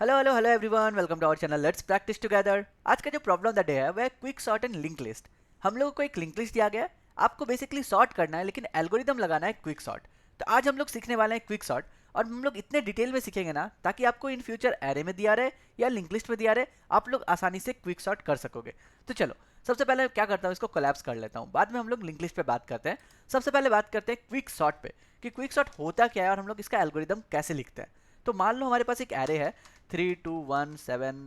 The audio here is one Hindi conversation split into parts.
Hello hello hello everyone, welcome to our channel let's practise together. आज का जो प्रॉब्लम द डे है वह quick sort and link list. हम लोगों को एक लिंक लिस्ट दिया गया है, आपको बेसिकली सॉर्ट करना है लेकिन एल्गोरिदम लगाना है क्विक सॉर्ट। तो आज हम लोग सीखने वाले हैं क्विक सॉर्ट, और हम लोग इतने डिटेल में सीखेंगे ना ताकि आपको इन फ्यूचर एरे में दिया रहे या लिंक लिस्ट में दिया रहे, आप लोग आसानी से क्विक सॉर्ट कर सकोगे। तो चलो सबसे पहले क्या करता हूँ, इसको कोलैप्स कर लेता हूँ, बाद में हम लोग लिंक लिस्ट पे बात करते हैं। सबसे पहले बात करते हैं क्विक सॉर्ट पे कि क्विक सॉर्ट होता क्या है और हम लोग इसका एल्गोरिदम कैसे लिखते हैं। तो मान लो हमारे पास एक एरे है 3 2 1 7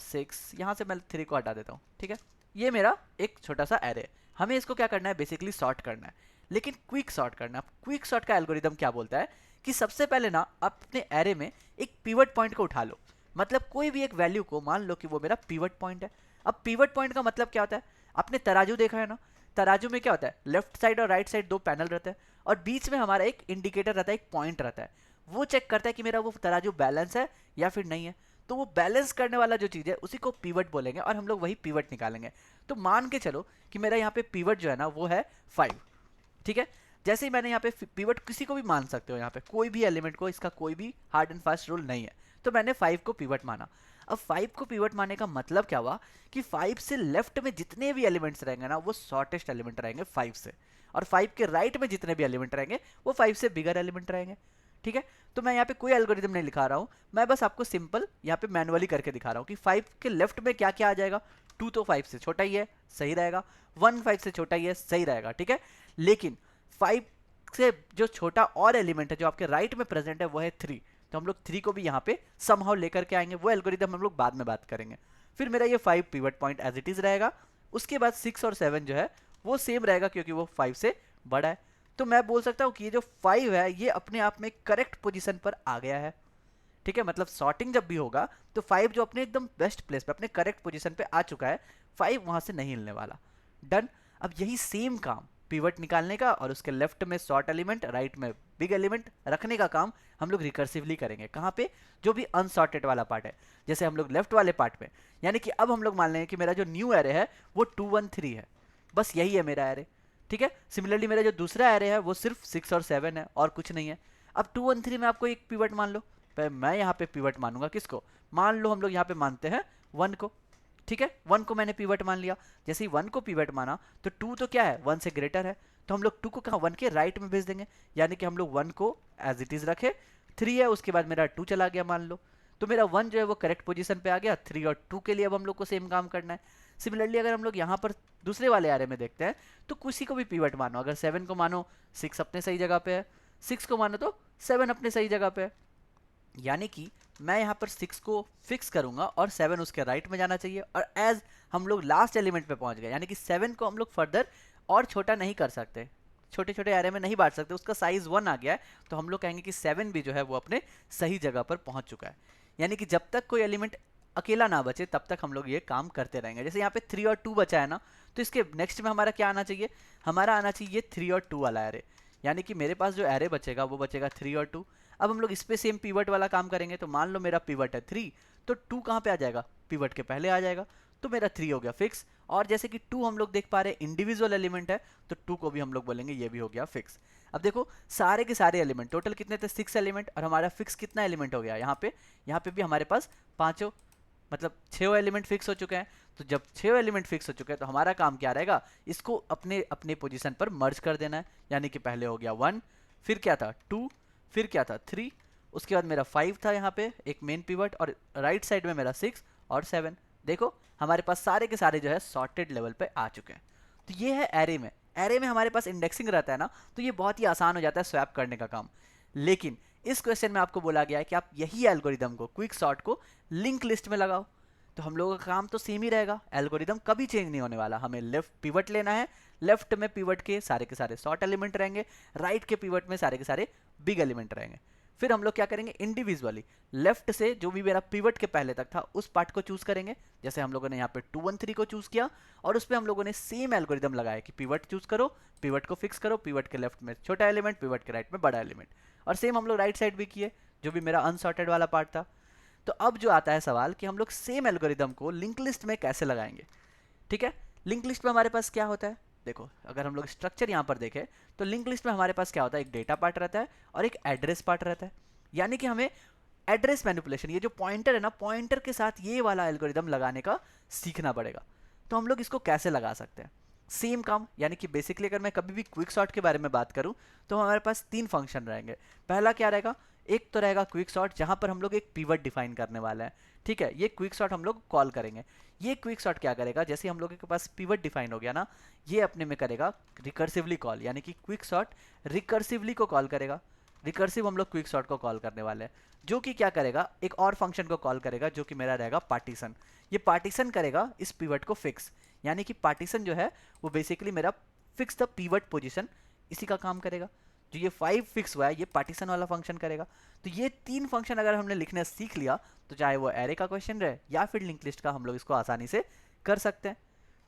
6। यहाँ से मैं 3 को हटा देता हूँ, ठीक है। ये मेरा एक छोटा सा एरे है, हमें इसको क्या करना है, बेसिकली सॉर्ट करना है, लेकिन क्विक सॉर्ट करना है। क्विक सॉर्ट का एल्गोरिदम क्या बोलता है कि सबसे पहले ना आप अपने एरे में एक पिवट पॉइंट को उठा लो। मतलब कोई भी एक वैल्यू को मान लो कि वो मेरा पिवट पॉइंट है। अब पिवट पॉइंट का मतलब क्या होता है, आपने तराजू देखा है ना, तराजू में क्या होता है, लेफ्ट साइड और राइट साइड दो पैनल रहते हैं और बीच में हमारा एक इंडिकेटर रहता है, एक पॉइंट रहता है। वो चेक करता है कि मेरा वो तराजू बैलेंस है या फिर नहीं है। तो वो बैलेंस करने वाला जो चीज़ है उसी को पिवट बोलेंगे और हम लोग वही पिवट निकालेंगे। तो मान के चलो कि मेरा यहाँ पे पिवट जो है ना वो है 5, ठीक है। जैसे ही मैंने यहाँ पे पिवट किसी को भी मान सकते हो, यहाँ पे कोई भी एलिमेंट को, इसका कोई भी हार्ड एंड फास्ट रूल नहीं है। तो मैंने 5 को पिवट माना। अब 5 को पिवट मानने का मतलब क्या हुआ कि 5 से लेफ्ट में जितने भी एलिमेंट्स रहेंगे ना वो शॉर्टेस्ट एलिमेंट रहेंगे 5 से, और 5 के राइट में जितने भी एलिमेंट रहेंगे वो 5 से बिगर एलिमेंट रहेंगे, ठीक है। तो मैं यहाँ पे कोई एल्गोरिथम नहीं लिखा रहा हूँ, मैं बस आपको सिंपल यहाँ पे मैनुअली करके दिखा रहा हूँ कि 5 के लेफ्ट में क्या क्या आ जाएगा। 2 तो 5 से छोटा ही है, सही रहेगा। 1 5 से छोटा ही है, सही रहेगा, ठीक है। लेकिन 5 से जो छोटा और एलिमेंट है जो आपके राइट में प्रेजेंट है वो है 3। तो हम लोग 3 को भी यहाँ पे समहाउ लेकर के आएंगे, वो एल्गोरिथम हम लोग बाद में बात करेंगे। फिर मेरा ये 5 pivot point as it is रहेगा। उसके बाद 6 और 7 जो है वो सेम रहेगा क्योंकि वो 5 से बड़ा है। तो मैं बोल सकता हूँ कि ये जो 5 है ये अपने आप में करेक्ट पोजीशन पर आ गया है, ठीक है। मतलब सॉर्टिंग जब भी होगा तो 5 जो अपने एकदम बेस्ट प्लेस पे, अपने करेक्ट पोजीशन पे आ चुका है, 5 वहां से नहीं हिलने वाला। डन। अब यही सेम काम पिवट निकालने का और उसके लेफ्ट में शॉर्ट एलिमेंट, राइट में बिग एलिमेंट रखने का काम हम लोग रिकर्सिवली करेंगे। कहाँ पे, जो भी अनसॉर्टेड वाला पार्ट है, जैसे हम लोग लेफ्ट वाले पार्ट में। यानी कि अब हम लोग मान लेंगे कि मेरा जो न्यू एरे है वो 2 1 3 है, बस यही है मेरा एरे, ठीक है। सिमिलरली मेरा जो दूसरा एरे है वो सिर्फ 6 और 7 है और कुछ नहीं है। अब 2 1 3 में आपको एक पिवट मान लो, मैं यहाँ पे पिवट मानूंगा किसको, मान लो हम लोग यहाँ पे मानते हैं 1 को, ठीक है। 1 को मैंने पिवट मान लिया। जैसे ही 1 को पिवट माना तो 2 तो क्या है, 1 से ग्रेटर है, तो हम लोग 2 को कहाँ, 1 के राइट में भेज देंगे। यानी कि हम लोग 1 को एज इट इज रखे, 3 है उसके बाद मेरा 2 चला गया मान लो, तो मेरा 1 जो है वो करेक्ट पोजीशन पे आ गया। 3 और 2 के लिए अब हम लोग को सेम काम करना है। सिमिलरली अगर हम लोग यहाँ पर दूसरे वाले एरे में देखते हैं तो किसी को भी पिवट मानो, अगर 7 को मानो 6 अपने सही जगह पे है, 6 को मानो तो 7 अपने सही जगह पे है। यानी कि मैं यहाँ पर 6 को फिक्स करूंगा और 7 उसके राइट में जाना चाहिए। और एज हम लोग लास्ट एलिमेंट पे पहुंच गए, यानी कि 7 को हम लोग फर्दर और छोटा नहीं कर सकते, छोटे छोटे एरे में नहीं बांट सकते, उसका साइज 1 आ गया है। तो हम लोग कहेंगे कि 7 भी जो है वो अपने सही जगह पर पहुंच चुका है। यानी कि जब तक कोई एलिमेंट अकेला ना बचे तब तक हम लोग ये काम करते रहेंगे। जैसे यहाँ पे 3 और 2 बचा है ना, तो इसके नेक्स्ट में हमारा क्या आना चाहिए, हमारा आना चाहिए 3 और 2 वाला एरे। यानी कि मेरे पास जो एरे बचेगा वो बचेगा 3 और 2। अब हम लोग इस पे सेम पिवट वाला काम करेंगे। तो मान लो मेरा पिवट है 3, तो 2 कहाँ पे आ जाएगा, पिवट के पहले आ जाएगा, तो मेरा 3 हो गया फिक्स। और जैसे कि 2 हम लोग देख पा रहे हैं इंडिविजुअल एलिमेंट है, तो 2 को भी हम लोग बोलेंगे ये भी हो गया फिक्स। अब देखो सारे के सारे एलिमेंट टोटल कितने थे, 6 एलिमेंट, और हमारा फिक्स कितना एलिमेंट हो गया यहाँ पे भी हमारे पास पांचों, मतलब 6 एलिमेंट फिक्स हो चुके हैं। तो जब 6 एलिमेंट फिक्स हो चुके हैं तो हमारा काम क्या रहेगा, इसको अपने अपने पोजीशन पर मर्ज कर देना है। यानी कि पहले हो गया 1, फिर क्या था 2, फिर क्या था 3, उसके बाद मेरा 5 था यहाँ पे एक मेन पिवट, और राइट साइड में मेरा 6 और 7। देखो हमारे पास सारे के सारे जो है सॉर्टेड लेवल पे आ चुके हैं। तो ये है एरे में। एरे में हमारे पास इंडेक्सिंग रहता है ना, तो ये बहुत ही आसान हो जाता है स्वैप करने का काम। लेकिन इस क्वेश्चन में आपको बोला गया है कि आप यही एल्गोरिदम को, क्विक सॉर्ट को लिंक लिस्ट में लगाओ। तो हम लोगों का काम तो सेम ही रहेगा, एल्गोरिदम कभी चेंज नहीं होने वाला। हमें लेफ्ट पिवट लेना है, लेफ्ट में पिवट के सारे शॉर्ट एलिमेंट रहेंगे, राइट के पिवट में सारे के सारे बिग एलिमेंट रहेंगे। फिर हम लोग क्या करेंगे, इंडिविजुअली लेफ्ट से जो भी मेरा पिवट के पहले तक था उस पार्ट को चूज करेंगे। जैसे हम लोगों ने यहाँ पे 2 1 3 को चूज किया और उस पर हम लोगों ने सेम एल्गोरिदम लगाया कि पिवट चूज करो, पिवट को फिक्स करो, पिवट के लेफ्ट में छोटा एलिमेंट, पिवट के राइट में बड़ा एलिमेंट। और सेम हम लोग राइट साइड भी किए, जो भी मेरा अनसॉर्टेड वाला पार्ट था। तो अब जो आता है सवाल कि हम लोग सेम एल्गोरिदम को लिंक लिस्ट में कैसे लगाएंगे, ठीक है। लिंक लिस्ट में हमारे पास क्या होता है, देखो अगर हम लोग स्ट्रक्चर यहाँ पर देखें तो लिंक लिस्ट में हमारे पास क्या होता है, एक डेटा पार्ट रहता है और एक एड्रेस पार्ट रहता है। यानी कि हमें एड्रेस मैनिपुलेशन, ये जो पॉइंटर है ना, पॉइंटर के साथ ये वाला एल्गोरिदम लगाने का सीखना पड़ेगा। तो हम लोग इसको कैसे लगा सकते हैं? सेम काम, यानी कि बेसिकली अगर मैं कभी भी क्विक सॉर्ट के बारे में बात करूं तो हमारे पास 3 फंक्शन रहेंगे। पहला क्या रहेगा? एक तो रहेगा क्विक सॉर्ट, जहां पर हम लोग एक पिवट डिफाइन करने वाले हैं, ठीक है। ये क्विक सॉर्ट हम लोग कॉल करेंगे। ये क्विक सॉर्ट क्या करेगा? जैसे हम लोगों के पास पिवट डिफाइन हो गया ना, ये अपने में करेगा रिकर्सिवली कॉल, यानी कि क्विक सॉर्ट रिकर्सिवली को कॉल करेगा। रिकर्सिव हम लोग क्विक सॉर्ट को कॉल करने वाले हैं, जो कि क्या करेगा? एक और फंक्शन को कॉल करेगा जो कि मेरा रहेगा पार्टीशन। ये पार्टीशन करेगा इस पिवट को फिक्स, यानी कि पार्टीशन जो है वो बेसिकली मेरा फिक्स द पिवट पोजीशन, इसी का काम करेगा। जो ये 5 फिक्स हुआ है ये पार्टीशन वाला फंक्शन करेगा। तो ये 3 फंक्शन अगर हमने लिखना सीख लिया तो चाहे वो एरे का क्वेश्चन रहे या फिर लिंक लिस्ट का, हम लोग इसको आसानी से कर सकते हैं।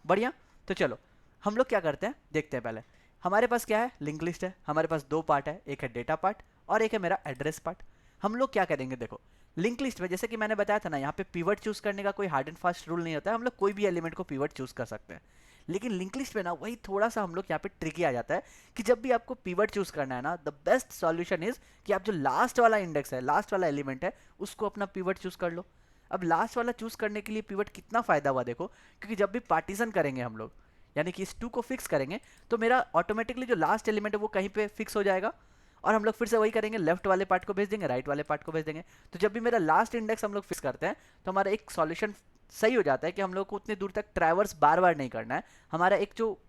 बढ़िया। तो चलो हम लोग क्या करते हैं, देखते हैं। पहले हमारे पास क्या है? लिंक लिस्ट है। हमारे पास 2 पार्ट है, एक है डेटा पार्ट और एक है मेरा एड्रेस पार्ट। हम लोग क्या करेंगे? देखो लिंक लिस्ट में जैसे कि मैंने बताया था ना, यहाँ पे पिवट चूज करने का कोई हार्ड एंड फास्ट रूल नहीं होता है, हम लोग कोई भी एलिमेंट को पिवट चूज कर सकते हैं। लेकिन लिंक लिस्ट में ना वही थोड़ा सा हम लोग यहाँ पे ट्रिकी आ जाता है कि जब भी आपको पिवट चूज करना है ना, द बेस्ट सॉल्यूशन इज कि आप जो लास्ट वाला इंडेक्स है, लास्ट वाला एलिमेंट है, उसको अपना पिवट चूज कर लो। अब लास्ट वाला चूज करने के लिए पिवट कितना फायदा हुआ देखो, क्योंकि जब भी पार्टीशन करेंगे हम लोग, यानी कि इस 2 को फिक्स करेंगे, तो मेरा ऑटोमेटिकली जो लास्ट एलिमेंट है वो कहीं पे फिक्स हो जाएगा और हम लोग फिर से वही करेंगे, लेफ्ट वाले पार्ट को भेज देंगे, राइट वाले पार्ट को भेज देंगे। तो जब भी मेरा लास्ट इंडेक्स हम लोग फिक्स करते हैं तो हमारा एक सॉल्यूशन सही हो जाता है कि हम लोग को उतनी दूर तक ट्रैवर्स बार बार नहीं करना है, हमारा एक जो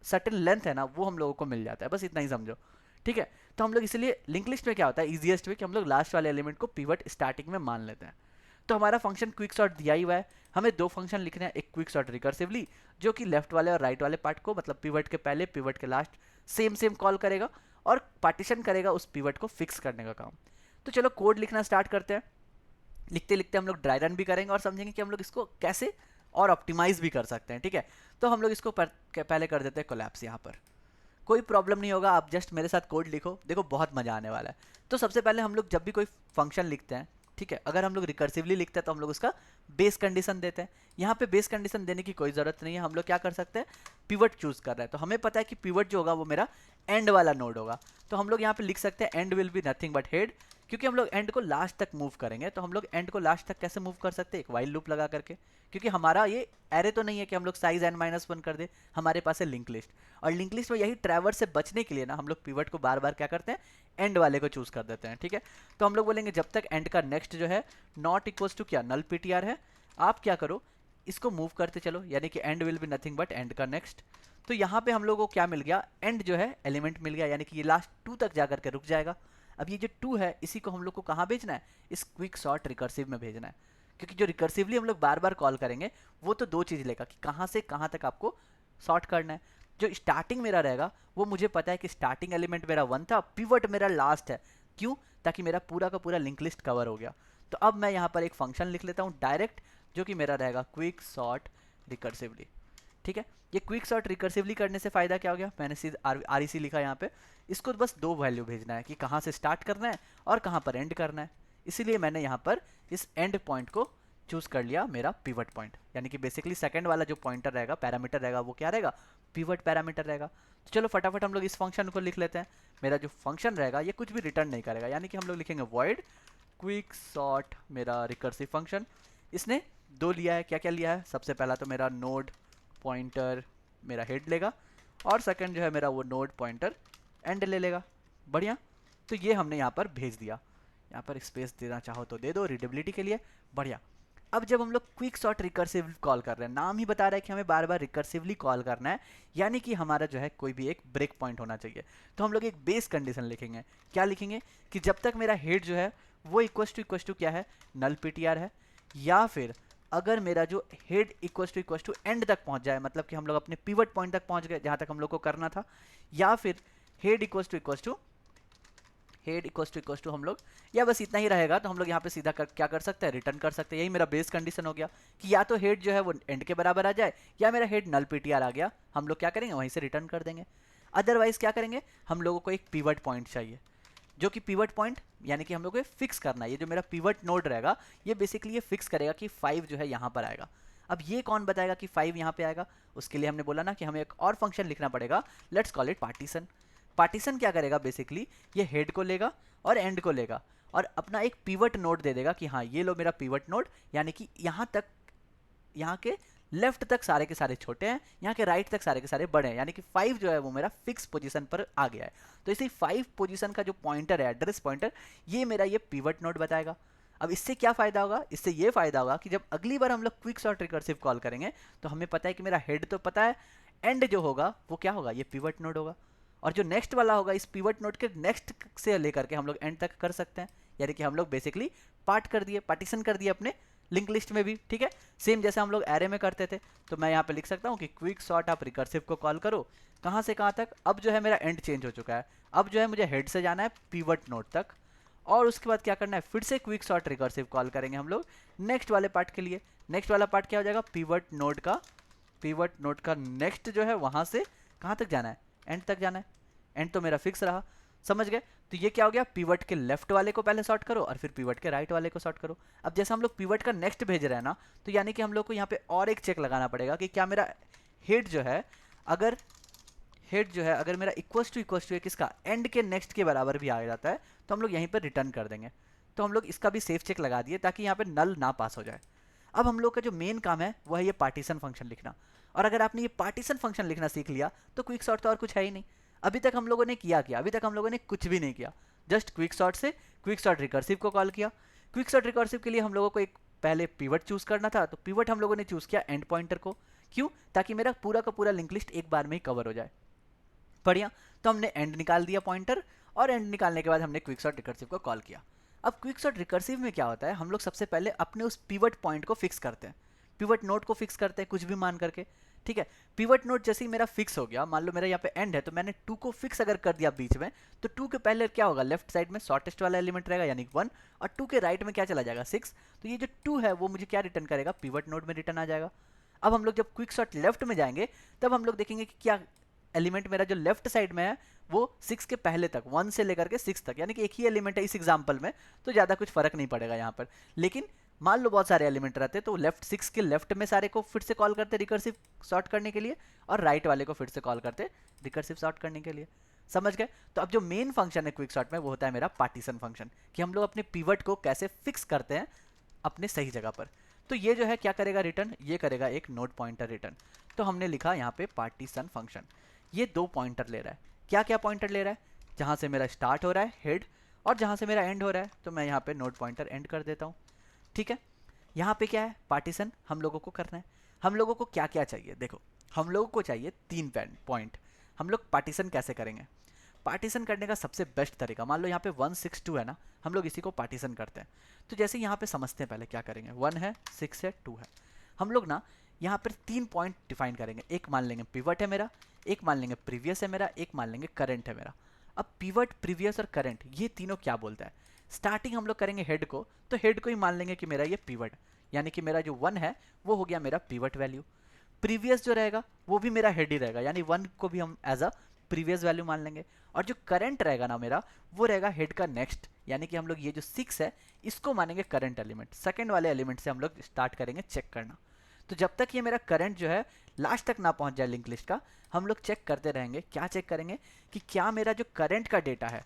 सर्टेन लेंथ है ना वो हम लोगों को मिल जाता है, बस इतना ही समझो, ठीक है। तो हम लोग इसलिए लिंक लिस्ट में क्या होता है, इजीएस्ट वे कि हम लोग लास्ट वाले एलिमेंट को पिवट स्टार्टिंग में मान लेते हैं। तो हमारा फंक्शन क्विक सॉर्ट दिया ही हुआ है, हमें 2 फंक्शन लिखने हैं, एक क्विक सॉर्ट रिकर्सिवली जो कि लेफ्ट वाले और राइट वाले पार्ट को, मतलब पिवट के पहले पिवट के लास्ट सेम कॉल करेगा और पार्टीशन करेगा उस पिवट को फिक्स करने का काम। तो चलो कोड लिखना स्टार्ट करते हैं। लिखते लिखते हम लोग ड्राई रन भी करेंगे और समझेंगे कि हम लोग इसको कैसे और ऑप्टिमाइज भी कर सकते हैं, ठीक है। तो हम लोग इसको पहले कर देते हैं कोलैप्स। यहाँ पर कोई प्रॉब्लम नहीं होगा, आप जस्ट मेरे साथ कोड लिखो, देखो बहुत मजा आने वाला है। तो सबसे पहले हम लोग जब भी कोई फंक्शन लिखते हैं, ठीक है, अगर हम लोग रिकर्सिवली लिखते हैं तो हम लोग उसका बेस कंडीशन देते हैं। यहाँ पे बेस कंडीशन देने की कोई ज़रूरत नहीं है, हम लोग क्या कर सकते हैं, पिवट चूज कर रहे हैं तो हमें पता है कि पिवट जो होगा वो मेरा एंड वाला नोड होगा। तो हम लोग यहाँ पे लिख सकते हैं and will be nothing but head, क्योंकि हम लोग एंड को लास्ट तक मूव करेंगे। तो हम लोग एंड को लास्ट तक कैसे मूव कर सकते हैं? एक वाइल लूप लगा करके, क्योंकि हमारा ये एरे तो नहीं है कि हम लोग साइज n-1 कर दे, हमारे पास है लिंक लिस्ट। और लिंक लिस्ट में यही ट्रैवर्स से बचने के लिए ना हम लोग पिवट को बार बार क्या करते हैं, एंड वाले को चूज कर देते हैं, ठीक है। तो हम लोग बोलेंगे जब तक एंड का नेक्स्ट जो है नॉट इक्वल्स टू क्या, नल ptr है, आप क्या करो इसको मूव करते चलो, यानी कि and will be nothing but and का नेक्स्ट। तो यहाँ पे हम लोगों को क्या मिल गया, एंड जो है एलिमेंट मिल गया, यानी कि ये लास्ट 2 तक जाकर के रुक जाएगा। अब ये जो 2 है इसी को हम लोग को कहाँ भेजना है, इस क्विक सॉर्ट रिकर्सिव में भेजना है, क्योंकि जो रिकर्सिवली हम लोग बार बार कॉल करेंगे वो तो 2 चीज़ लेगा कि कहाँ से कहाँ तक आपको सॉर्ट करना है। जो स्टार्टिंग मेरा रहेगा वो मुझे पता है कि स्टार्टिंग एलिमेंट मेरा 1 था, पिवट मेरा लास्ट है, क्यों? ताकि मेरा पूरा का पूरा लिंक लिस्ट कवर हो गया। तो अब मैं यहाँ पर एक फंक्शन लिख लेता हूँ डायरेक्ट, जो कि मेरा रहेगा क्विक सॉर्ट रिकर्सिवली, ठीक है। ये क्विक सॉर्ट रिकर्सिवली करने से फ़ायदा क्या हो गया, मैंने सीधा REC लिखा यहाँ पे, इसको बस 2 वैल्यू भेजना है कि कहाँ से स्टार्ट करना है और कहाँ पर एंड करना है। इसीलिए मैंने यहाँ पर इस एंड पॉइंट को चूज़ कर लिया मेरा पिवट पॉइंट, यानी कि बेसिकली सेकंड वाला जो पॉइंटर रहेगा, पैरामीटर रहेगा, वो क्या रहेगा, पिवट पैरामीटर रहेगा। तो चलो फटाफट हम लोग इस फंक्शन को लिख लेते हैं। मेरा जो फंक्शन रहेगा ये कुछ भी रिटर्न नहीं करेगा, यानी कि हम लोग लिखेंगे वॉइड क्विक सॉर्ट मेरा रिकर्सिव फंक्शन। इसने 2 लिया है, क्या क्या लिया है, सबसे पहला तो मेरा नोड पॉइंटर मेरा हेड लेगा और सेकंड जो है मेरा वो नोड पॉइंटर एंड ले लेगा। बढ़िया। तो ये हमने यहाँ पर भेज दिया, यहाँ पर स्पेस देना चाहो तो दे दो रीडेबिलिटी के लिए। बढ़िया। अब जब हम लोग क्विक सॉर्ट रिकर्सिव कॉल कर रहे हैं, नाम ही बता रहा है कि हमें बार बार रिकर्सिवली कॉल करना है, यानी कि हमारा जो है कोई भी एक ब्रेक पॉइंट होना चाहिए। तो हम लोग एक बेस कंडीशन लिखेंगे। क्या लिखेंगे कि जब तक मेरा हेड जो है वो इक्वस टू क्या है, नल ptr है, या फिर अगर मेरा जो हेड इक्वस टू एंड तक पहुंच जाए, मतलब कि हम लोग अपने पिवट पॉइंट तक पहुंच गए जहां तक हम लोग को करना था, या फिर हेड इक्वस टू हम लोग, या बस इतना ही रहेगा, तो हम लोग यहाँ पे सीधा क्या कर सकते हैं, रिटर्न कर सकते हैं। यही मेरा बेस कंडीशन हो गया कि या तो हेड जो है वो एंड के बराबर आ जाए, या मेरा हेड नल ptr आ गया, हम लोग क्या करेंगे वहीं से रिटर्न कर देंगे। अदरवाइज क्या करेंगे, हम लोगों को एक पिवट पॉइंट चाहिए, जो कि पिवट पॉइंट यानी कि हम लोग को फिक्स करना है। ये जो मेरा पिवट नोड रहेगा ये बेसिकली ये फिक्स करेगा कि 5 जो है यहाँ पर आएगा। अब ये कौन बताएगा कि 5 यहाँ पे आएगा, उसके लिए हमने बोला ना कि हमें एक और फंक्शन लिखना पड़ेगा, let's call it partition. Partition क्या करेगा, बेसिकली ये हेड को लेगा और एंड को लेगा और अपना एक पिवट नोड दे देगा कि हाँ ये लो मेरा पिवट नोड, यानी कि यहाँ तक, यहाँ के लेफ्ट तक सारे के सारे छोटे हैं, यहाँ के राइट तक सारे के सारे बड़े हैं, यानी कि 5 जो है वो मेरा फिक्स पोजीशन पर आ गया है। तो इसी 5 पोजीशन का जो पॉइंटर है, एड्रेस पॉइंटर, ये मेरा ये पिवट नोड बताएगा। अब इससे क्या फ़ायदा होगा? इससे ये फ़ायदा होगा कि जब अगली बार हम लोग क्विक सॉर्ट रिकर्सिव कॉल करेंगे तो हमें पता है कि मेरा हेड तो पता है, एंड जो होगा वो क्या होगा, ये पिवट नोड होगा, और जो नेक्स्ट वाला होगा इस पिवट नोड के नेक्स्ट से लेकर के हम लोग एंड तक कर सकते हैं। यानी कि हम लोग बेसिकली पार्टीशन कर दिए अपने लिंक लिस्ट में भी। ठीक है, सेम जैसे हम लोग एरे में करते थे। तो मैं यहाँ पे लिख सकता हूँ कि क्विक सॉर्ट आप रिकर्सिव को कॉल करो, कहाँ से कहाँ तक। अब जो है मेरा एंड चेंज हो चुका है, अब जो है मुझे हेड से जाना है पिवट नोड तक, और उसके बाद क्या करना है, फिर से क्विक सॉर्ट रिकर्सिव कॉल करेंगे हम लोग नेक्स्ट वाले पार्ट के लिए। नेक्स्ट वाला पार्ट क्या हो जाएगा, पिवट नोड का नेक्स्ट जो है वहाँ से कहाँ तक जाना है, एंड तक जाना है। एंड तो मेरा फिक्स रहा, समझ गए। तो ये क्या हो गया, पिवट के लेफ्ट वाले को पहले सॉर्ट करो और फिर पिवट के राइट वाले को सॉर्ट करो। अब जैसे हम लोग पिवट का नेक्स्ट भेज रहे हैं ना, तो यानी कि हम लोग को यहाँ पे और एक चेक लगाना पड़ेगा कि क्या मेरा हेड जो है, अगर मेरा इक्वल्स टू किसका, एंड के नेक्स्ट के बराबर भी आ जाता है तो हम लोग यहीं पर रिटर्न कर देंगे। तो हम लोग इसका भी सेफ चेक लगा दिए ताकि यहाँ पे नल ना पास हो जाए। अब हम लोग का जो मेन काम है वो है ये पार्टीशन फंक्शन लिखना। और अगर आपने ये पार्टीशन फंक्शन लिखना सीख लिया तो क्विक सॉर्ट तो और कुछ है ही नहीं। अभी तक हम लोगों ने किया क्या, अभी तक हम लोगों ने कुछ भी नहीं किया, जस्ट क्विक सॉर्ट से क्विक सॉर्ट रिकर्सिव को कॉल किया। क्विक सॉर्ट रिकर्सिव के लिए हम लोगों को एक पहले पिवट चूज करना था, तो पिवट हम लोगों ने चूज किया एंड पॉइंटर को। क्यों? ताकि मेरा पूरा का पूरा लिंक लिस्ट एक बार में ही कवर हो जाए। बढ़िया, तो हमने एंड निकाल दिया पॉइंटर, और एंड निकालने के बाद हमने क्विक सॉर्ट रिकर्सिव को कॉल किया। अब क्विक सॉर्ट रिकर्सिव में क्या होता है, हम लोग सबसे पहले अपने उस पिवट पॉइंट को फिक्स करते हैं, पिवट नोड को फिक्स करते हैं कुछ भी मान करके। ठीक है, पिवट नोड जैसे ही मेरा फिक्स हो गया, मान लो मेरा यहाँ पे एंड है, तो मैंने 2 को फिक्स अगर कर दिया बीच में, तो 2 के पहले क्या होगा, लेफ्ट साइड में शॉर्टेस्ट वाला एलिमेंट रहेगा यानी 1, और 2 के राइट में क्या चला जाएगा, 6। तो ये जो 2 है वो मुझे क्या रिटर्न करेगा, पिवट नोड में रिटर्न आ जाएगा। अब हम लोग जब क्विक सॉर्ट लेफ्ट में जाएंगे तब हम लोग देखेंगे कि क्या एलिमेंट मेरा जो लेफ्ट साइड में है वो 6 के पहले तक, 1 से लेकर के 6 तक, यानी कि एक ही एलिमेंट है इस एग्जांपल में, तो ज़्यादा कुछ फर्क नहीं पड़ेगा यहाँ पर। लेकिन मान लो बहुत सारे एलिमेंट रहते तो लेफ्ट 6 के लेफ्ट में सारे को फिर से कॉल करते रिकर्सिव सॉर्ट करने के लिए, और राइट वाले को फिर से कॉल करते रिकर्सिव सॉर्ट करने के लिए। समझ गए? तो अब जो मेन फंक्शन है क्विक सॉर्ट में वो होता है मेरा पार्टीशन फंक्शन, कि हम लोग अपने पिवट को कैसे फिक्स करते हैं अपने सही जगह पर। तो ये जो है क्या करेगा रिटर्न, ये करेगा एक नोड पॉइंटर रिटर्न। तो हमने लिखा यहाँ पे पार्टीशन फंक्शन, ये 2 पॉइंटर ले रहा है। क्या क्या पॉइंटर ले रहा है, जहाँ से मेरा स्टार्ट हो रहा है हेड, और जहाँ से मेरा एंड हो रहा है, तो मैं यहाँ पे नोड पॉइंटर एंड कर देता हूँ। ठीक है, यहाँ पे क्या है, पार्टीशन हम लोगों को करना है। हम लोगों को क्या क्या चाहिए, देखो हम लोगों को चाहिए 3 पॉइंट। हम लोग पार्टीशन कैसे करेंगे, पार्टीशन करने का सबसे बेस्ट तरीका, मान लो यहाँ पे 162 है ना, हम लोग इसी को पार्टीशन करते हैं। तो जैसे यहाँ पे समझते हैं पहले क्या करेंगे, 1 है, 6 है, 2 है। हम लोग ना यहाँ पर 3 पॉइंट डिफाइन करेंगे। एक मान लेंगे पिवट है मेरा, एक मान लेंगे प्रीवियस है मेरा, एक मान लेंगे करंट है मेरा। अब पिवट, प्रीवियस और करंट ये तीनों क्या बोलता है, स्टार्टिंग हम लोग करेंगे हेड को, तो हेड को ही मान लेंगे कि मेरा ये पिवट, यानी कि मेरा जो 1 है वो हो गया मेरा पिवट वैल्यू। प्रीवियस जो रहेगा वो भी मेरा हेड ही रहेगा, यानी 1 को भी हम एज अ प्रीवियस वैल्यू मान लेंगे। और जो करंट रहेगा ना मेरा, वो रहेगा हेड का नेक्स्ट, यानी कि हम लोग ये जो 6 है इसको मानेंगे करंट एलिमेंट। सेकंड वाले एलिमेंट से हम लोग स्टार्ट करेंगे चेक करना। तो जब तक ये मेरा करंट जो है लास्ट तक ना पहुंच जाए लिंक लिस्ट का, हम लोग चेक करते रहेंगे। क्या चेक करेंगे कि क्या मेरा जो करंट का डेटा है,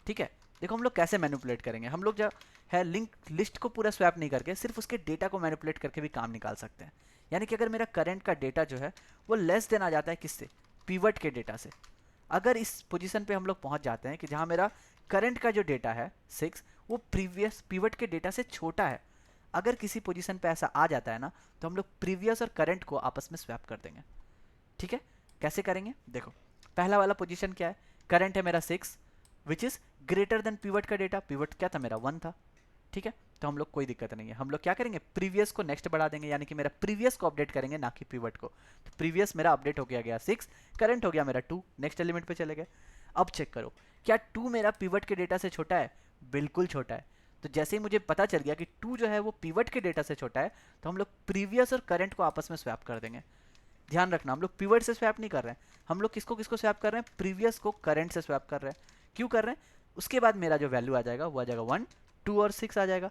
ठीक है, देखो हम लोग कैसे मैनिपुलेट करेंगे। हम लोग जो है लिंक लिस्ट को पूरा स्वैप नहीं करके सिर्फ उसके डेटा को मैनिपुलेट करके भी काम निकाल सकते हैं। यानी कि अगर मेरा करंट का डेटा जो है वो लेस देन आ जाता है किससे, पिवट के डेटा से। अगर इस पोजीशन पे हम लोग पहुंच जाते हैं कि जहां मेरा करंट का जो डेटा है 6 वो प्रीवियस पिवट के डेटा से छोटा है, अगर किसी पोजीशन पे ऐसा आ जाता है ना, तो हम लोग प्रीवियस और करंट को आपस में स्वैप कर देंगे। ठीक है, कैसे करेंगे, देखो पहला वाला पोजीशन क्या है, करंट है मेरा 6 which is greater than pivot का डेटा। पिवट क्या था मेरा 1 था। ठीक है, तो हम लोग कोई दिक्कत नहीं है, हम लोग क्या करेंगे प्रीवियस को नेक्स्ट बढ़ा देंगे, यानी कि मेरा प्रीवियस को अपडेट करेंगे ना कि पिवट को। तो प्रीवियस मेरा अपडेट हो गया 6, करंट हो गया मेरा 2, नेक्स्ट एलिमेंट पे चले गए। अब चेक करो क्या 2 मेरा पिवट के डेटा से छोटा है, बिल्कुल छोटा है। तो जैसे ही मुझे पता चल गया कि 2 जो है वो पिवट के डेटा से छोटा है, तो हम लोग प्रीवियस और करंट को आपस में स्वैप कर देंगे। ध्यान रखना, हम लोग पिवट से स्वैप नहीं कर रहे हैं, हम लोग किसको किसको स्वैप कर रहे हैं, प्रीवियस को करंट से स्वैप कर रहे हैं। क्यों कर रहे हैं, उसके बाद मेरा जो वैल्यू आ जाएगा वो आ जाएगा 1, 2 और 6 आ जाएगा।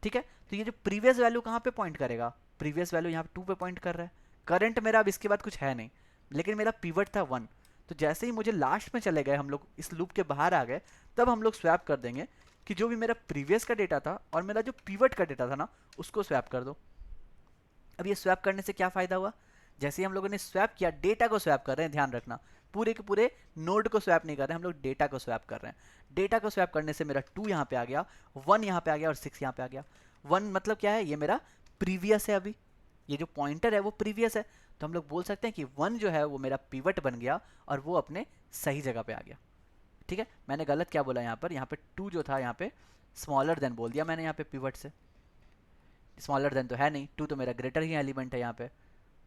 ठीक है, तो ये जो प्रीवियस वैल्यू कहाँ पे पॉइंट करेगा, प्रीवियस वैल्यू यहाँ पे 2 पे पॉइंट कर रहा है। करंट मेरा अब इसके बाद कुछ है नहीं, लेकिन मेरा पिवट था 1। तो जैसे ही मुझे लास्ट में चले गए, हम लोग इस लूप के बाहर आ गए, तब हम लोग स्वैप कर देंगे कि जो भी मेरा प्रीवियस का डेटा था और मेरा जो पिवट का डेटा था ना, उसको स्वैप कर दो। अब ये स्वैप करने से क्या फ़ायदा हुआ, जैसे ही हम लोगों ने स्वैप किया, डेटा को स्वैप कर रहे हैं, ध्यान रखना पूरे के पूरे नोड को स्वैप नहीं कर रहे हैं हम लोग, डेटा को स्वैप कर रहे हैं। डेटा को स्वैप करने से मेरा 2 यहाँ पे आ गया, 1 यहाँ पे आ गया और 6 यहाँ पे आ गया। 1 मतलब क्या है, ये मेरा प्रीवियस है, अभी ये जो पॉइंटर है वो प्रीवियस है, तो हम लोग बोल सकते हैं कि 1 जो है वो मेरा पिवट बन गया और वो अपने सही जगह पे आ गया। ठीक है, मैंने गलत क्या बोला यहाँ पे 2 जो था यहाँ पे स्मॉलर देन बोल दिया मैंने यहाँ पे पिवट से, स्मॉलर देन तो है नहीं, 2 तो मेरा ग्रेटर ही एलिमेंट है यहाँ पे,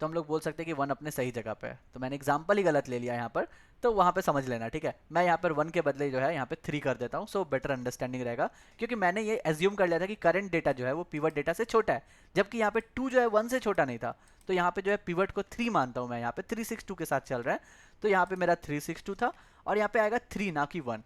तो हम लोग बोल सकते हैं कि 1 अपने सही जगह पे है। तो मैंने एग्जाम्पल ही गलत ले लिया यहाँ पर, तो वहाँ पे समझ लेना। ठीक है, मैं यहाँ पर 1 के बदले जो है यहाँ पे 3 कर देता हूँ, सो बेटर अंडरस्टैंडिंग रहेगा, क्योंकि मैंने ये एज्यूम कर लिया था कि करंट डेटा जो है वो पिवट डेटा से छोटा है, जबकि यहाँ पे 2 जो है 1 से छोटा नहीं था, तो यहाँ पे जो है पिवट को 3 मानता हूँ मैं, यहाँ पे 362 के साथ चल रहा है, तो यहाँ पे मेरा 362 था और यहाँ पे आएगा 3 ना कि 1।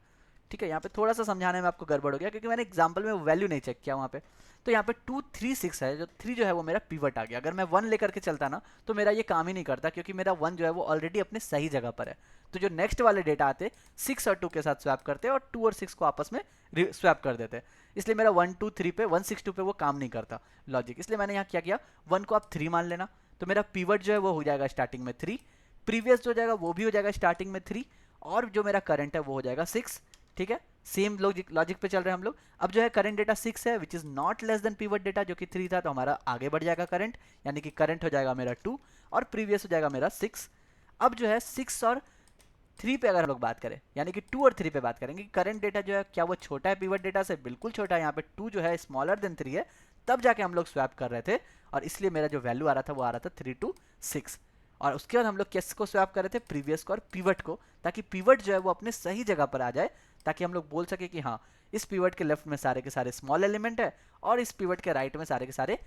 ठीक है, यहाँ पे थोड़ा सा समझाने में आपको गड़बड़ हो गया क्योंकि मैंने एग्जाम्पल में वैल्यू नहीं चेक किया वहाँ पे, तो यहाँ पे 236 है, जो 3 जो है वो मेरा पिवट आ गया। अगर मैं 1 लेकर के चलता ना तो मेरा ये काम ही नहीं करता, क्योंकि मेरा 1 जो है वो ऑलरेडी अपने सही जगह पर है। तो जो नेक्स्ट वाले डेटा आते 6 और 2 के साथ स्वैप करते और 2 और 6 को आपस में स्वैप कर देते, इसलिए मेरा 1 2 3 पे 162 पे वो काम नहीं करता लॉजिक, इसलिए मैंने यहाँ क्या किया, 1 को आप 3 मान लेना, तो मेरा पिवट जो है वो हो जाएगा स्टार्टिंग में 3, प्रीवियस जो हो जाएगा वो भी हो जाएगा स्टार्टिंग में 3, और जो मेरा करंट है वो हो जाएगा 6। ठीक है, सेम लॉजिक पे चल रहे हैं हम लोग। अब जो है करंट डेटा 6 है which is not less than pivot data जो कि 3 था, तो हमारा आगे बढ़ जाएगा करंट, यानी कि करंट हो जाएगा मेरा 2 और प्रीवियस हो जाएगा मेरा 6। अब जो है 6 और 3 पे अगर हम लोग बात करें, यानी कि 2 और 3 पे बात करेंगे, करंट डेटा जो है क्या वो छोटा है पिवट डेटा से, बिल्कुल छोटा है। यहाँ पे 2 जो है स्मॉलर देन 3 है, तब जाके हम लोग स्वैप कर रहे थे, और इसलिए मेरा जो वैल्यू आ रहा था वो आ रहा था 3 to 6। और उसके बाद हम लोग किस को स्वैप कर रहे थे, प्रीवियस को और पिवट को, ताकि पिवट जो है वो अपने सही जगह पर आ जाए, ताकि हम लोग बोल सके कि हाँ इस पिवट के लेफ्ट में सारे के सारे स्मॉल एलिमेंट है और इस पिवट के राइट में सारे के सारे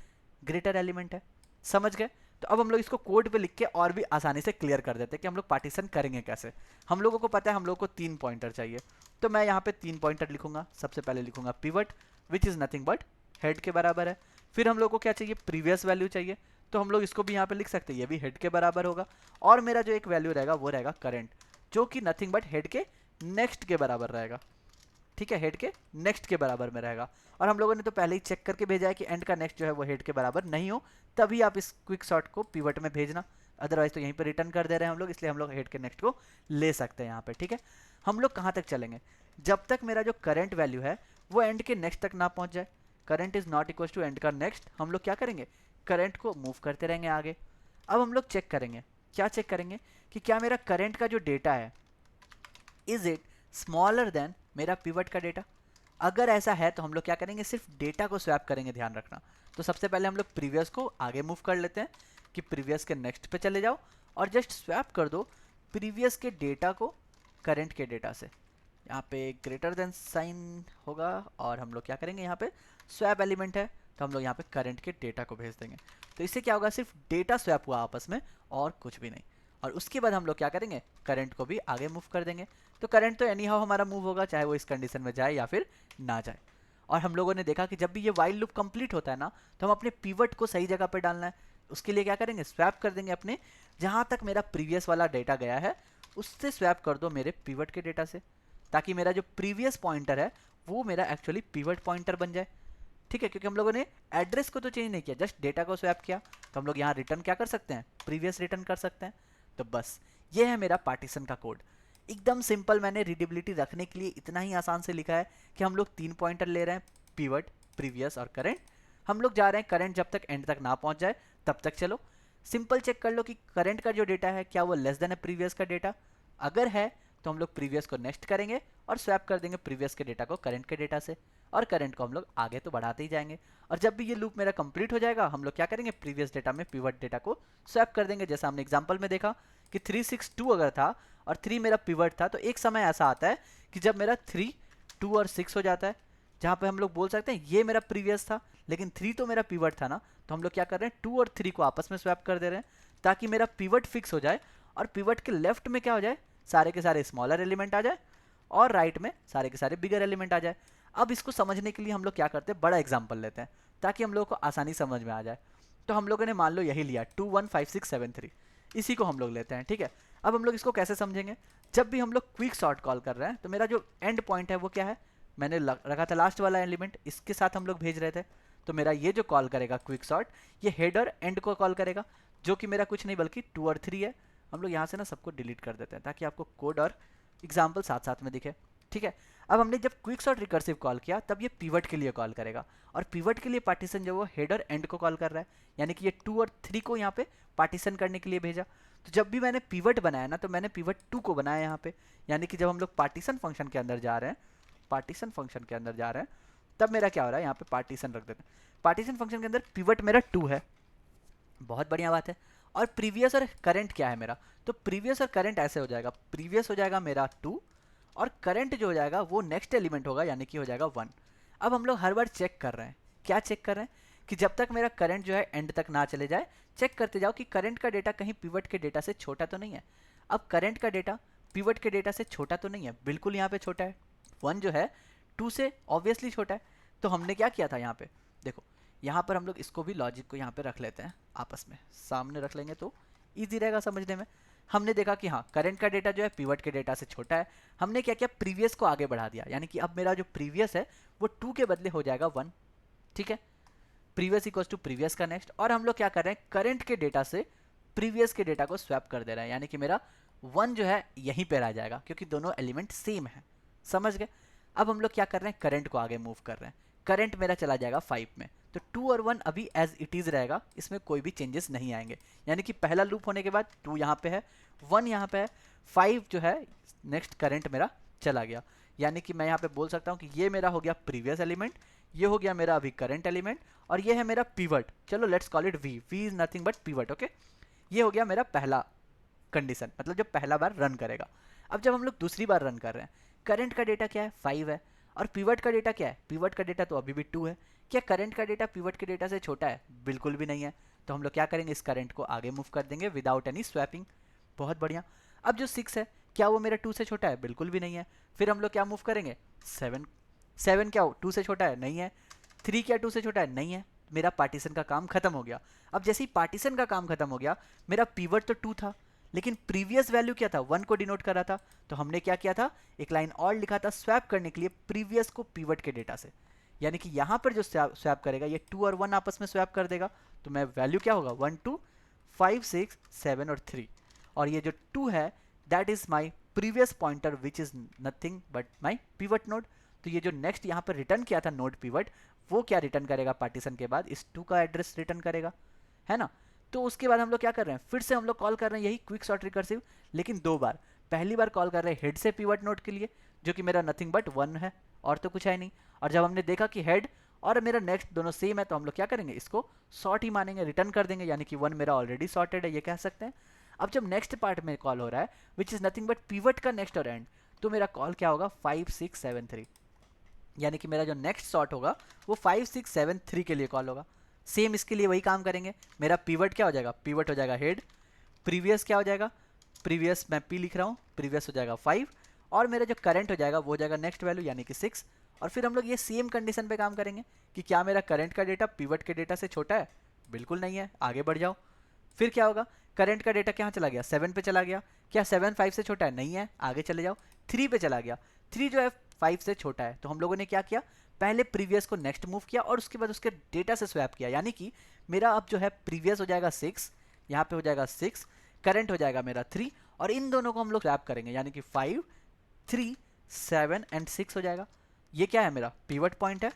ग्रेटर एलिमेंट है। समझ गए? तो अब हम लोग इसको कोड पे लिख के और भी आसानी से क्लियर कर देते हैं कि हम लोग पार्टीशन करेंगे कैसे। हम लोगों को पता है हम लोग को 3 पॉइंटर चाहिए, तो मैं यहाँ पे 3 पॉइंटर लिखूंगा। सबसे पहले लिखूंगा pivot which is nothing but head के बराबर है। फिर हम लोग को क्या चाहिए, प्रीवियस वैल्यू चाहिए, तो हम लोग इसको भी यहाँ पे लिख सकते हैं, ये भी हेड के बराबर होगा। और मेरा जो एक वैल्यू रहेगा वो रहेगा करंट, जो कि नथिंग बट हेड के नेक्स्ट के बराबर रहेगा। ठीक है, हेड के नेक्स्ट के बराबर में रहेगा। और हम लोगों ने तो पहले ही चेक करके भेजा है कि एंड का नेक्स्ट जो है वो हेड के बराबर नहीं हो, तभी आप इस क्विक सॉर्ट को पिवट में भेजना, अदरवाइज तो यहीं पर रिटर्न कर दे रहे हैं हम लोग, इसलिए हम लोग हेड के नेक्स्ट को ले सकते हैं यहाँ पे। ठीक है, हम लोग कहाँ तक चलेंगे, जब तक मेरा जो करंट वैल्यू है वो एंड के नेक्स्ट तक ना पहुँच जाए। Current is not equal to end का नेक्स्ट, हम लोग क्या करेंगे, करंट को मूव करते रहेंगे आगे। अब हम लोग चेक करेंगे, क्या चेक करेंगे कि क्या मेरा करंट का जो डेटा है इज इट स्मॉलर देन मेरा पिवट का डेटा। अगर ऐसा है तो हम लोग क्या करेंगे, सिर्फ डेटा को स्वैप करेंगे, ध्यान रखना। तो सबसे पहले हम लोग प्रीवियस को आगे मूव कर लेते हैं कि प्रीवियस के नेक्स्ट पे चले जाओ और जस्ट स्वैप कर दो प्रीवियस के डेटा को करंट के डेटा से। यहाँ पे ग्रेटर देन साइन होगा और हम लोग क्या करेंगे, यहाँ पे स्वैप एलिमेंट है तो हम लोग यहाँ पे करंट के डेटा को भेज देंगे। तो इससे क्या होगा, सिर्फ डेटा स्वैप हुआ आपस में और कुछ भी नहीं। और उसके बाद हम लोग क्या करेंगे, करंट को भी आगे मूव कर देंगे। तो करंट तो एनी हाउ हमारा मूव होगा, चाहे वो इस कंडीशन में जाए या फिर ना जाए। और हम लोगों ने देखा कि जब भी ये वाइल लूप कंप्लीट होता है ना, तो हम अपने पिवट को सही जगह पर डालना है। उसके लिए क्या करेंगे, स्वैप कर देंगे अपने, जहाँ तक मेरा प्रीवियस वाला डेटा गया है उससे स्वैप कर दो मेरे पिवट के डेटा से, ताकि मेरा जो प्रीवियस पॉइंटर है वो मेरा एक्चुअली पिवट पॉइंटर बन जाए। ठीक है, क्योंकि हम लोगों ने एड्रेस को तो चेंज नहीं किया, जस्ट डेटा को स्वैप किया, तो हम लोग यहाँ रिटर्न क्या कर सकते हैं, प्रीवियस रिटर्न कर सकते हैं। तो बस ये है मेरा पार्टीशन का कोड, एकदम सिंपल। मैंने रीडेबिलिटी रखने के लिए इतना ही आसान से लिखा है कि हम लोग 3 पॉइंटर ले रहे हैं, पिवट, प्रीवियस और करंट। हम लोग जा रहे हैं करंट जब तक एंड तक ना पहुंच जाए तब तक चलो। सिंपल चेक कर लो कि करंट का जो डेटा है क्या वो लेस देन है प्रीवियस का डेटा। अगर है तो हम लोग प्रीवियस को नेक्स्ट करेंगे और स्वैप कर देंगे प्रीवियस के डेटा को करंट के डेटा से, और करंट को हम लोग आगे तो बढ़ाते ही जाएंगे। और जब भी ये लूप मेरा कंप्लीट हो जाएगा हम लोग क्या करेंगे, प्रीवियस डेटा में पिवट डेटा को स्वैप कर देंगे। जैसा हमने एग्जांपल में देखा कि 362 अगर था और 3 मेरा पिवट था, तो एक समय ऐसा आता है कि जब मेरा 3, 2 और 6 हो जाता है, जहाँ पे हम लोग बोल सकते हैं ये मेरा प्रीवियस था लेकिन 3 तो मेरा पिवट था ना, तो हम लोग क्या कर रहे हैं, 2 और 3 को आपस में स्वैप कर दे रहे हैं ताकि मेरा पिवट फिक्स हो जाए और पिवट के लेफ्ट में क्या हो जाए, सारे के सारे स्मॉलर एलिमेंट आ जाए और राइट में सारे के सारे बिगर एलिमेंट आ जाए। अब इसको समझने के लिए हम लोग क्या करते हैं, बड़ा एग्जाम्पल लेते हैं ताकि हम लोगों को आसानी समझ में आ जाए। तो हम लोगों ने मान लो यही लिया 2 1 5 6 7 3, इसी को हम लोग लेते हैं। ठीक है, अब हम लोग इसको कैसे समझेंगे, जब भी हम लोग क्विक सॉर्ट कॉल कर रहे हैं तो मेरा जो एंड पॉइंट है वो क्या है, मैंने रखा था लास्ट वाला एलिमेंट, इसके साथ हम लोग भेज रहे थे। तो मेरा ये जो कॉल करेगा क्विक सॉर्ट, ये हेड और एंड को कॉल करेगा, जो कि मेरा कुछ नहीं बल्कि 2 और 3 है। हम लोग यहाँ से ना सबको डिलीट कर देते हैं ताकि आपको कोड और एग्जाम्पल साथ साथ में दिखे, ठीक है। अब हमने जब क्विक सॉर्ट रिकर्सिव कॉल किया तब ये पिवट के लिए कॉल करेगा, और पिवट के लिए पार्टीशन जो वो हेड और एंड को कॉल कर रहा है, यानी कि ये 2 और 3 को यहाँ पे पार्टीशन करने के लिए भेजा। तो जब भी मैंने पिवट बनाया ना, तो मैंने पिवट 2 को बनाया यहाँ पे, यानी कि जब हम लोग पार्टीशन फंक्शन के अंदर जा रहे हैं, पार्टीशन फंक्शन के अंदर जा रहे हैं, तब मेरा क्या हो रहा है, यहाँ पे पार्टीशन रख देते हैं। पार्टीशन फंक्शन के अंदर पिवट मेरा 2 है, बहुत बढ़िया बात है। और प्रीवियस और करंट क्या है मेरा, तो प्रीवियस और करंट ऐसे हो जाएगा, प्रीवियस हो जाएगा मेरा 2, और करंट जो हो जाएगा वो नेक्स्ट एलिमेंट होगा, यानी कि हो जाएगा 1। अब हम लोग हर बार चेक कर रहे हैं, क्या चेक कर रहे हैं, कि जब तक मेरा करंट जो है एंड तक ना चले जाए, चेक करते जाओ कि करंट का डेटा कहीं पिवट के डेटा से छोटा तो नहीं है। अब करंट का डेटा पिवट के डेटा से छोटा तो नहीं है, बिल्कुल यहाँ पे छोटा है, 1 जो है 2 से ऑब्वियसली छोटा है। तो हमने क्या किया था यहाँ पे, देखो यहाँ पर हम लोग इसको भी लॉजिक को यहाँ पे रख लेते हैं, आपस में सामने रख लेंगे तो ईजी रहेगा समझने में। हमने देखा कि हाँ करंट का डेटा जो है पिवट के डेटा से छोटा है, हमने क्या किया, प्रीवियस को आगे बढ़ा दिया, यानी कि अब मेरा जो प्रीवियस है वो 2 के बदले हो जाएगा 1, ठीक है। प्रीवियस इक्वल्स टू प्रीवियस का नेक्स्ट, और हम लोग क्या कर रहे हैं, करंट के डेटा से प्रीवियस के डेटा को स्वैप कर दे रहे हैं, यानी कि मेरा 1 जो है यहीं पे रह जाएगा, क्योंकि दोनों एलिमेंट सेम है, समझ गए। अब हम लोग क्या कर रहे हैं, करंट को आगे मूव कर रहे हैं, करंट मेरा चला जाएगा 5 में, तो 2 और 1 अभी एज इट इज़ रहेगा, इसमें कोई भी चेंजेस नहीं आएंगे, यानी कि पहला लूप होने के बाद 2 यहाँ पे है, 1 यहाँ पे है, 5 जो है नेक्स्ट करंट मेरा चला गया, यानी कि मैं यहाँ पे बोल सकता हूँ कि ये मेरा हो गया प्रीवियस एलिमेंट, ये हो गया मेरा अभी करंट एलिमेंट, और ये है मेरा पिवट, चलो let's call it V, V is nothing but pivot, okay. ये हो गया मेरा पहला कंडीशन, मतलब जब पहला बार रन करेगा। अब जब हम लोग दूसरी बार रन कर रहे हैं, करंट का डेटा क्या है, 5 है, और पिवट का डेटा क्या है, पिवट का डेटा तो अभी भी 2 है। क्या करंट का डेटा पिवट के डेटा से छोटा है, बिल्कुल भी नहीं है। तो हम लोग क्या करेंगे, इस करंट को आगे मूव कर देंगे विदाउट एनी स्वैपिंग, बहुत बढ़िया। अब जो 6 है, क्या वो मेरा 2 से छोटा है, बिल्कुल भी नहीं है। फिर हम लोग क्या मूव करेंगे, 7, 7 क्या 2 से छोटा है, नहीं है। 3 क्या 2 से छोटा है, नहीं है। मेरा पार्टीशन का काम खत्म हो गया। अब जैसे ही पार्टीशन का काम खत्म हो गया, मेरा पिवट तो 2 था, लेकिन प्रीवियस वैल्यू क्या था, 1 को डिनोट कर रहा था। तो हमने क्या किया था, एक लाइन और लिखा था स्वैप करने के लिए प्रीवियस को पिवट के डेटा से, यानी कि यहाँ पर जो स्वैप करेगा ये 2 और 1 आपस में स्वैप कर देगा। तो मैं वैल्यू क्या होगा, 1 2 5 6 7 और 3, और ये जो 2 है that is my previous pointer which is nothing but my pivot node. तो ये जो नेक्स्ट यहाँ पर रिटर्न किया था नोड पिवट, वो क्या रिटर्न करेगा पार्टीशन के बाद, इस 2 का एड्रेस रिटर्न करेगा, है ना। तो उसके बाद हम लोग क्या कर रहे हैं, फिर से हम लोग कॉल कर रहे हैं यही क्विक सॉर्ट रिकर्सिव, लेकिन 2 बार। पहली बार कॉल कर रहे हैं हेड से पिवट नोड के लिए, जो कि मेरा नथिंग बट 1 है और तो कुछ है नहीं। और जब हमने देखा कि हेड और मेरा नेक्स्ट दोनों सेम है, तो हम लोग क्या करेंगे, इसको सॉर्ट ही मानेंगे, रिटर्न कर देंगे, यानी कि 1 मेरा ऑलरेडी सॉर्टेड है, ये कह सकते हैं। अब जब नेक्स्ट पार्ट में कॉल हो रहा है which is nothing but pivot का नेक्स्ट और एंड, तो मेरा कॉल क्या होगा, 5 6 7 3, यानी कि मेरा जो नेक्स्ट सॉर्ट होगा वो 5 6 7 3 के लिए कॉल होगा। सेम इसके लिए वही काम करेंगे। मेरा पिवट क्या हो जाएगा, पिवट हो जाएगा हेड, प्रीवियस क्या हो जाएगा, प्रीवियस मैं पी लिख रहा हूँ, प्रीवियस हो जाएगा 5, और मेरा जो करंट हो जाएगा वो हो जाएगा नेक्स्ट वैल्यू यानी कि 6। और फिर हम लोग ये सेम कंडीशन पे काम करेंगे कि क्या मेरा करंट का डेटा पिवट के डेटा से छोटा है, बिल्कुल नहीं है, आगे बढ़ जाओ। फिर क्या होगा, करंट का डेटा कहाँ चला गया, 7 पे चला गया, क्या 7 5 से छोटा है, नहीं है, आगे चले जाओ। 3 पे चला गया, 3 जो है 5 से छोटा है। तो हम लोगों ने क्या किया, पहले प्रीवियस को नेक्स्ट मूव किया और उसके बाद उसके डेटा से स्वैप किया, यानी कि मेरा अब जो है प्रीवियस हो जाएगा 6, यहाँ पे हो जाएगा 6, करंट हो जाएगा मेरा 3, और इन दोनों को हम लोग स्वैप करेंगे, यानी कि 5 3 7 एंड 6 हो जाएगा। ये क्या है, मेरा पिवट पॉइंट है,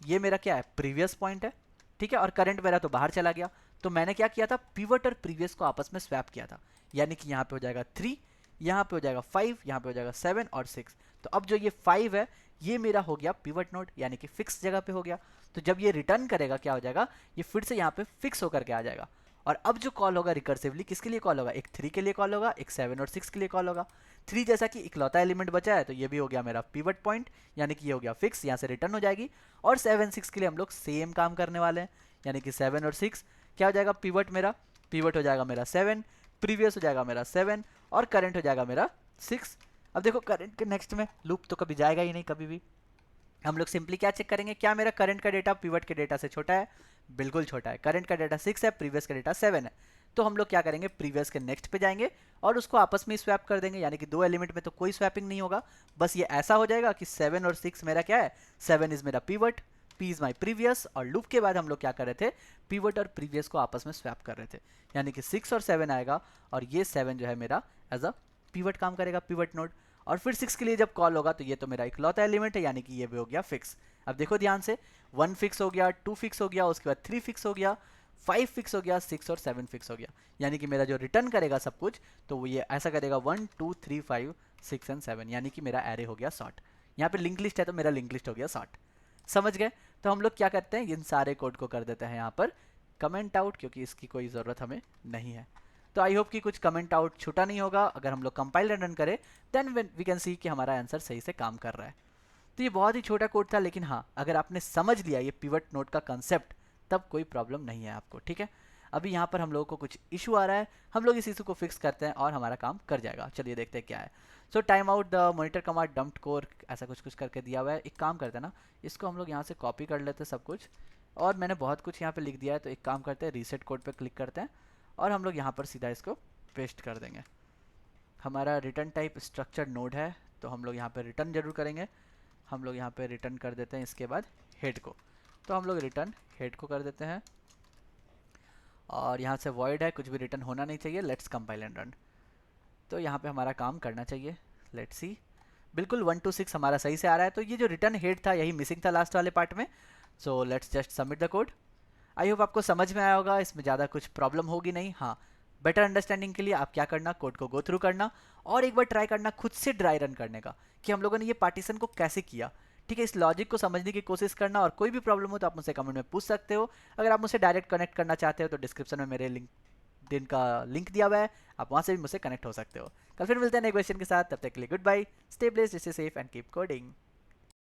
ये मेरा क्या है, प्रीवियस पॉइंट है, ठीक है। और करंट मेरा तो बाहर चला गया, तो मैंने क्या किया था, पिवट और प्रीवियस को आपस में स्वैप किया था, यानी कि यहाँ पे हो जाएगा 3, यहाँ पे हो जाएगा 5, यहाँ पे हो जाएगा 7 और 6। तो अब जो ये 5 है ये मेरा हो गया पिवट नोड, यानी कि फिक्स जगह पे हो गया। तो जब ये रिटर्न करेगा क्या हो जाएगा, ये फिर से यहाँ पे फिक्स होकर के आ जाएगा। और अब जो कॉल होगा रिकर्सिवली, किसके लिए कॉल होगा, एक 3 के लिए कॉल होगा, एक 7 और 6 के लिए कॉल होगा। 3 जैसा कि इकलौता एलिमेंट बचा है, तो ये भी हो गया मेरा पिवट पॉइंट, यानी कि ये हो गया फिक्स, यहाँ से रिटर्न हो जाएगी। और 7 6 के लिए हम लोग सेम काम करने वाले हैं, यानी कि 7 और 6 क्या हो जाएगा, पिवट मेरा, पिवट हो जाएगा मेरा 7, प्रीवियस हो जाएगा मेरा 7, और करंट हो जाएगा मेरा 6। अब देखो करंट के नेक्स्ट में लूप तो कभी जाएगा ही नहीं कभी भी। हम लोग सिंपली क्या चेक करेंगे, क्या मेरा करंट का डेटा पिवट के डेटा से छोटा है, बिल्कुल छोटा है। करंट का डेटा 6 है, प्रीवियस का डेटा 7 है, तो हम लोग क्या करेंगे, प्रीवियस के नेक्स्ट पे जाएंगे और उसको आपस में स्वैप कर देंगे, यानी कि दो एलिमेंट में तो कोई स्वैपिंग नहीं होगा। बस ये ऐसा हो जाएगा कि 7 और 6 मेरा क्या है, 7 इज मेरा pivot, P is my previous, और लूप के बाद हम लोग क्या कर रहे थे, पीवट और प्रीवियस को आपस में स्वैप कर रहे थे, यानी कि 6 और 7 आएगा और ये 7 जो है मेरा एज अ पीवट काम करेगा, पीवट नोड। और फिर 6 के लिए जब कॉल होगा तो ये तो मेरा इकलौता एलिमेंट है, यानी कि ये भी हो गया फिक्स। अब देखो ध्यान से, 1 फिक्स हो गया, 2 फिक्स हो गया, उसके बाद 3 फिक्स हो गया, 5 फिक्स हो गया, 6 और 7 फिक्स हो गया, यानी कि मेरा जो रिटर्न करेगा सब कुछ तो वो ये ऐसा करेगा 1 2 3 5 6 एंड 7, यानी कि मेरा एरे हो गया सॉर्ट। यहाँ पे लिंक लिस्ट है तो मेरा लिंक लिस्ट हो गया सॉर्ट। समझ गए? तो हम लोग क्या करते हैं, इन सारे कोड को कर देते हैं यहाँ पर कमेंट आउट, क्योंकि इसकी कोई ज़रूरत हमें नहीं है। तो आई होप कि कुछ कमेंट आउट छूटा नहीं होगा। अगर हम लोग कंपाइल एंड रन करें देन वी कैन सी कि हमारा आंसर सही से काम कर रहा है। तो ये बहुत ही छोटा कोड था, लेकिन हाँ अगर आपने समझ लिया ये पिवट नोड का कंसेप्ट तब कोई प्रॉब्लम नहीं है आपको, ठीक है। अभी यहाँ पर हम लोगों को कुछ इशू आ रहा है, हम लोग इस इशू को फिक्स करते हैं और हमारा काम कर जाएगा। चलिए देखते हैं क्या है। सो time out the monitor command dumped core, ऐसा कुछ कुछ करके दिया हुआ है। एक काम करते हैं ना, इसको हम लोग यहाँ से कॉपी कर लेते हैं सब कुछ, और मैंने बहुत कुछ यहाँ पे लिख दिया है, तो एक काम करते हैं रीसेट कोड पे क्लिक करते हैं और हम लोग यहाँ पर सीधा इसको पेस्ट कर देंगे। हमारा रिटर्न टाइप स्ट्रक्चर नोड है, तो हम लोग यहाँ पे रिटर्न जरूर करेंगे। हम लोग यहाँ पे रिटर्न कर देते हैं इसके बाद हेड को, तो हम लोग रिटर्न हेड को कर देते हैं और यहाँ से वॉइड है, कुछ भी रिटर्न होना नहीं चाहिए। Let's compile and run. तो यहाँ पे हमारा काम करना चाहिए। लेट्स सी, बिल्कुल 1 to 6 हमारा सही से आ रहा है। तो ये जो रिटर्न हेड था यही मिसिंग था लास्ट वाले पार्ट में। So let's just submit the code. I hope आपको समझ में आया होगा, इसमें ज़्यादा कुछ प्रॉब्लम होगी नहीं। हाँ, बेटर अंडरस्टैंडिंग के लिए आप क्या करना, कोड को गो थ्रू करना और एक बार ट्राई करना खुद से ड्राई रन करने का कि हम लोगों ने ये पार्टीशन को कैसे किया, ठीक है। इस लॉजिक को समझने की कोशिश करना, और कोई भी प्रॉब्लम हो तो आप मुझसे कमेंट में पूछ सकते हो। अगर आप मुझसे डायरेक्ट कनेक्ट करना चाहते हो तो डिस्क्रिप्शन में मेरे लिंक्डइन का लिंक दिया हुआ है, आप वहाँ से भी मुझसे कनेक्ट हो सकते हो। कल फिर मिलते हैं नए क्वेश्चन के साथ, तब तक के लिए goodbye, stay blessed, stay safe and keep coding.